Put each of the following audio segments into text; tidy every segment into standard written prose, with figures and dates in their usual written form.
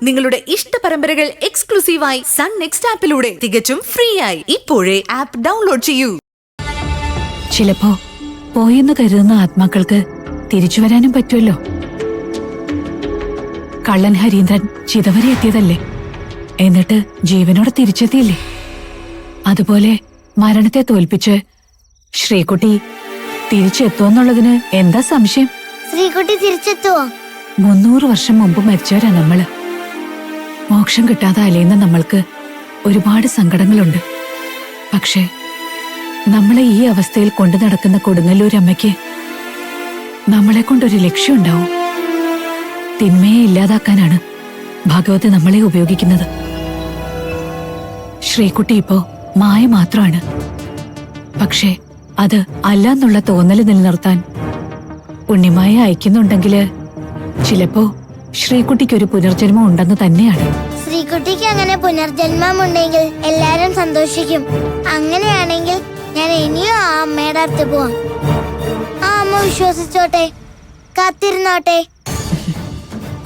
നിങ്ങളുടെ ഇഷ്ട പരമ്പരകൾ എക്സ്ക്ലൂസീവായി സൺ നെക്സ്റ്റ് ആപ്പിലൂടെ തികച്ചും ഫ്രീ ആയി ഇപ്പോഴേ ആപ്പ് ഡൗൺലോഡ് ചെയ്യൂ. ചിലപ്പോ പോയെന്ന് കരുതുന്ന ആത്മാക്കൾക്ക് തിരിച്ചു വരാനും പറ്റുമല്ലോ. കള്ളൻ ഹരീന്ദ്രൻ ചിതവരെ എത്തിയതല്ലേ, എന്നിട്ട് ജീവനോടെ തിരിച്ചെത്തിയില്ലേ? അതുപോലെ മരണത്തെ തോൽപ്പിച്ച് ശ്രീകുട്ടി തിരിച്ചെത്തുമെന്നുള്ളതിന് എന്താ സംശയം? ശ്രീകുട്ടി തിരിച്ചെത്തുവോ? 300 വർഷം മുമ്പ് മരിച്ചവരാ നമ്മള്. മോക്ഷം കിട്ടാതെ അലയുന്ന നമ്മൾക്ക് ഒരുപാട് സങ്കടങ്ങളുണ്ട്. പക്ഷേ നമ്മളെ ഈ അവസ്ഥയിൽ കൊണ്ടു നടക്കുന്ന കൊടുങ്ങല്ലൂരമ്മയ്ക്ക് നമ്മളെ കൊണ്ടൊരു ലക്ഷ്യമുണ്ടാവും. തിന്മയെ ഇല്ലാതാക്കാനാണ് ഭഗവതി നമ്മളെ ഉപയോഗിക്കുന്നത്. ശ്രീകുട്ടി ഇപ്പോ മായ മാത്രമാണ്. പക്ഷേ അത് അല്ലാന്നുള്ള തോന്നല് നിലനിർത്താൻ ഉണ്ണിമായ അയക്കുന്നുണ്ടെങ്കില് ചിലപ്പോ ശ്രീകുട്ടിക്കൊരു പുനർജന്മം ഉണ്ടെന്ന് തന്നെയാണ്. ശ്രീകുട്ടിക്ക് അങ്ങനെ പുനർജന്മം ഉണ്ടെങ്കിൽ എല്ലാരും സന്തോഷിക്കും. അങ്ങനെയാണെങ്കിൽ ഞാൻ ഇനിയും ആ അമ്മയുടെ അടുത്ത് പോവാം. ആ അമ്മ വിശ്വസിച്ചോട്ടെ, കാത്തിരുന്നോട്ടെ.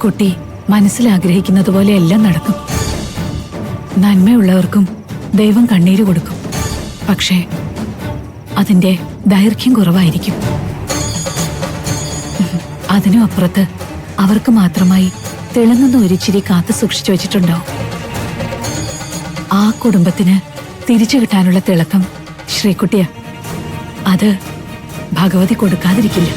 കുട്ടി മനസ്സിലാഗ്രഹിക്കുന്നത് പോലെ എല്ലാം നടക്കും. നന്മയുള്ളവർക്കും ദൈവം കണ്ണീര് കൊടുക്കും. പക്ഷേ അതിന്റെ ദൈർഘ്യം കുറവായിരിക്കും. അതിനും അപ്പുറത്ത് അവർക്ക് മാത്രമായി തിളങ്ങുന്ന ഒരു ചിരി കാത്തു സൂക്ഷിച്ചു വെച്ചിട്ടുണ്ടാവും. ആ കുടുംബത്തിന് തിരിച്ചു കിട്ടാനുള്ള തിളക്കം ശ്രീകുട്ടിയ. അത് ഭഗവതി കൊടുക്കാതിരിക്കില്ല.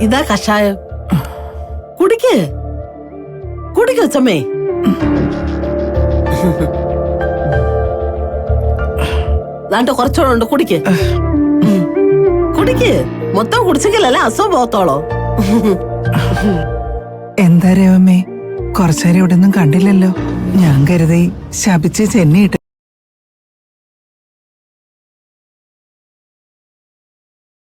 ഇതാ കഷായം, കുടിക്ക് കുടിക്ക് അച്ചമ്മേ. ദാണ്ട് കുറച്ചോളം ഉണ്ട്, കുടിക്ക് കുടിക്ക്. മൊത്തം കുടിച്ചെങ്കിലല്ലേ അസുഖം പോകത്തോളോ. എന്താ രവമ്മേ, കുറച്ചേരം ഇവിടെ ഒന്നും കണ്ടില്ലല്ലോ. ഞാൻ കരുതി ശപിച്ച് ചെന്നിട്ട്